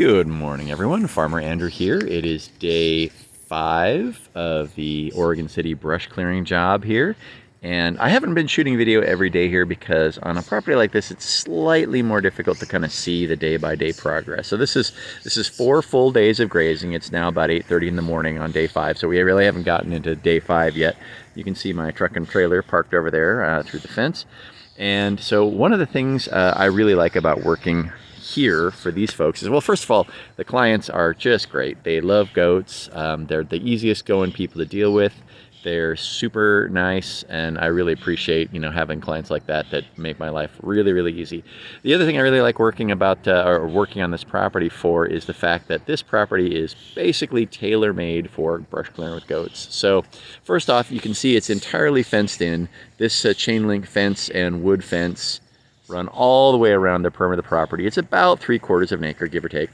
Good morning, everyone. Farmer Andrew here. It is day 5 of the Oregon City brush clearing job here. And I haven't been shooting video every day here because on a property like this, it's slightly more difficult to kind of see the day-by-day progress. So this is 4 full days of grazing. It's now about 8:30 in the morning on day 5. So we really haven't gotten into day 5 yet. You can see my truck and trailer parked over there through the fence. And so one of the things I really like about working here for these folks is, well, first of all, the clients are just great. They love goats. They're the easiest going people to deal with. They're super nice, and I really appreciate, having clients like that make my life really, really easy. The other thing I really like working on this property for is the fact that this property is basically tailor-made for brush clearing with goats. So first off, you can see it's entirely fenced in. This chain link fence and wood fence run all the way around the perimeter of the property. It's about 3/4 of an acre, give or take.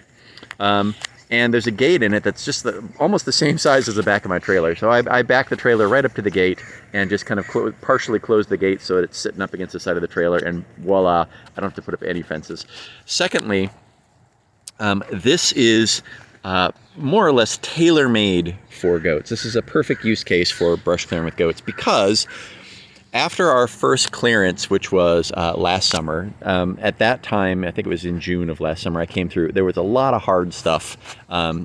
And there's a gate in it that's just almost the same size as the back of my trailer. So I back the trailer right up to the gate and just kind of partially close the gate so that it's sitting up against the side of the trailer, and voila, I don't have to put up any fences. Secondly, this is more or less tailor-made for goats. This is a perfect use case for brush clearing with goats because after our first clearance, which was last summer, at that time, I think it was in June of last summer, I came through, there was a lot of hard stuff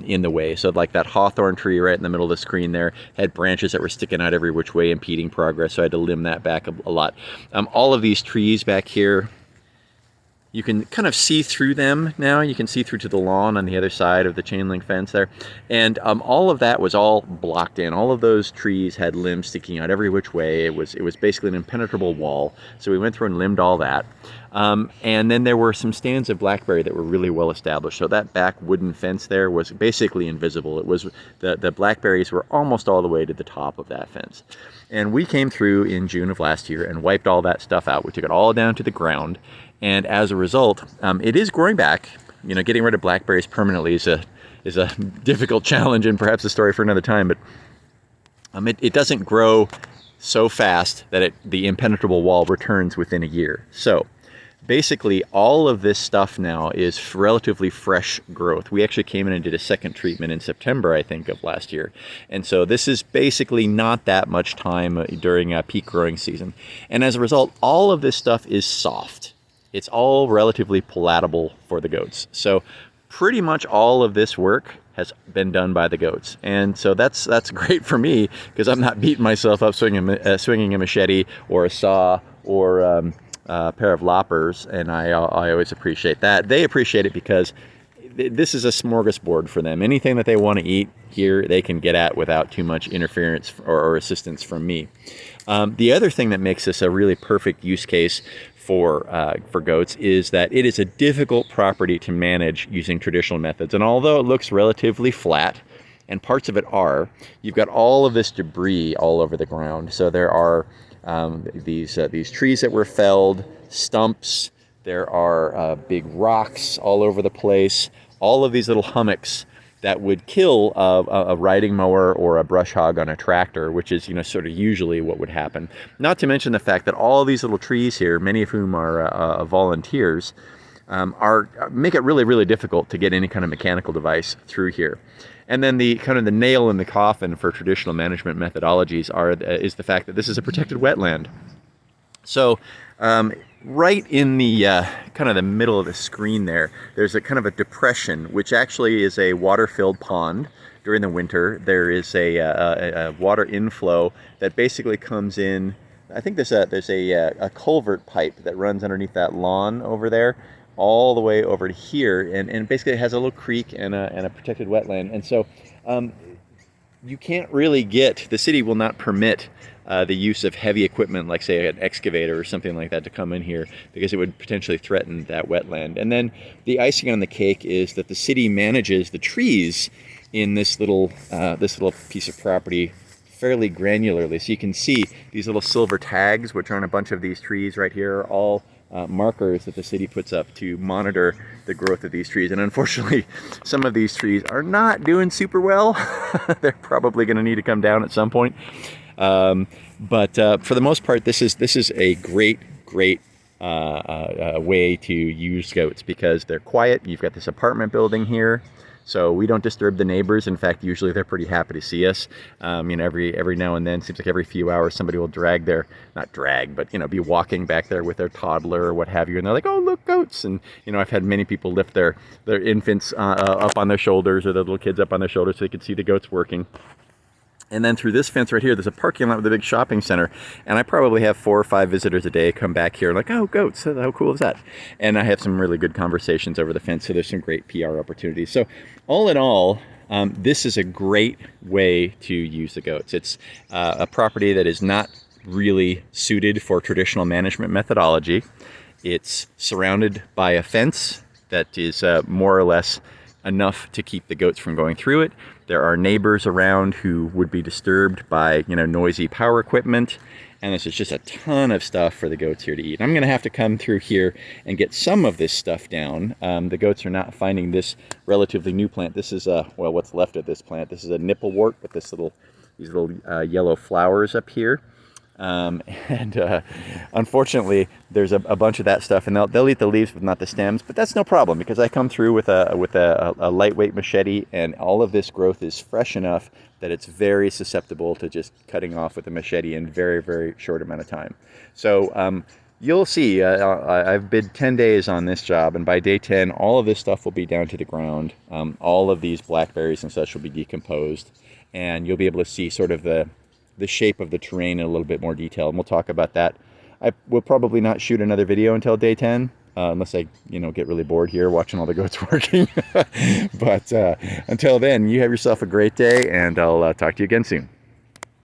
in the way. So like that hawthorn tree right in the middle of the screen there had branches that were sticking out every which way, impeding progress, so I had to limb that back a lot. All of these trees back here, you can kind of see through them now. You can see through to the lawn on the other side of the chain link fence there. And all of that was all blocked in. All of those trees had limbs sticking out every which way. It was basically an impenetrable wall. So we went through and limbed all that. And then there were some stands of blackberry that were really well established. So that back wooden fence there was basically invisible. It was the blackberries were almost all the way to the top of that fence. And we came through in June of last year and wiped all that stuff out. We took it all down to the ground. And as a result, it is growing back. Getting rid of blackberries permanently is a difficult challenge, and perhaps a story for another time. But it doesn't grow so fast that the impenetrable wall returns within a year. So basically, all of this stuff now is relatively fresh growth. We actually came in and did a second treatment in September, I think, of last year. And so this is basically not that much time during peak growing season. And as a result, all of this stuff is soft. It's all relatively palatable for the goats. So pretty much all of this work has been done by the goats. And so that's great for me because I'm not beating myself up swinging a machete or a saw or a pair of loppers, and I always appreciate that. They appreciate it because this is a smorgasbord for them. Anything that they want to eat here, they can get at without too much interference or assistance from me. The other thing that makes this a really perfect use case for goats is that it is a difficult property to manage using traditional methods. And although it looks relatively flat, and parts of it are, you've got all of this debris all over the ground. So there are these trees that were felled, stumps, there are big rocks all over the place, all of these little hummocks that would kill a riding mower or a brush hog on a tractor, which is sort of usually what would happen. Not to mention the fact that all these little trees here, many of whom are volunteers, make it really, really difficult to get any kind of mechanical device through here. And then the nail in the coffin for traditional management methodologies is the fact that this is a protected wetland. So right in the kind of the middle of the screen there's a kind of a depression, which actually is a water-filled pond. During the winter, there is a water inflow that basically comes in. I think there's a culvert pipe that runs underneath that lawn over there, all the way over to here, and basically it has a little creek and a protected wetland. And so you can't really the city will not permit the use of heavy equipment like, say, an excavator or something like that to come in here because it would potentially threaten that wetland. And then the icing on the cake is that the city manages the trees in this little piece of property fairly granularly. So you can see these little silver tags, which are on a bunch of these trees right here, are all markers that the city puts up to monitor the growth of these trees. And unfortunately, some of these trees are not doing super well. They're probably going to need to come down at some point. But for the most part, this is a great way to use goats, because they're quiet. You've got this apartment building here, so we don't disturb the neighbors. In fact, usually they're pretty happy to see us. You know, every now and then, seems like every few hours, somebody will drag their, not drag, but, you know, be walking back there with their toddler or what have you, and they're like, oh, look, goats. And, you know, I've had many people lift their infants up on their shoulders, or their little kids up on their shoulders, so they can see the goats working. And then through this fence right here, there's a parking lot with a big shopping center. And I probably have 4 or 5 visitors a day come back here like, oh, goats, how cool is that? And I have some really good conversations over the fence, so there's some great PR opportunities. So all in all, this is a great way to use the goats. It's a property that is not really suited for traditional management methodology. It's surrounded by a fence that is more or less enough to keep the goats from going through it. There are neighbors around who would be disturbed by, you know, noisy power equipment, and this is just a ton of stuff for the goats here to eat. I'm going to have to come through here and get some of this stuff down. The goats are not finding this relatively new plant. This is well, what's left of this plant. This is a nipplewort with these little yellow flowers up here. Unfortunately, there's a bunch of that stuff, and they'll eat the leaves but not the stems. But that's no problem, because I come through with a lightweight machete, and all of this growth is fresh enough that it's very susceptible to just cutting off with a machete in very, very short amount of time. So you'll see, I've bid 10 days on this job, and by day 10, all of this stuff will be down to the ground. All of these blackberries and such will be decomposed, and you'll be able to see sort of the shape of the terrain in a little bit more detail, and we'll talk about that. I will probably not shoot another video until day 10, unless I, you know, get really bored here watching all the goats working. But until then, you have yourself a great day, and I'll talk to you again soon.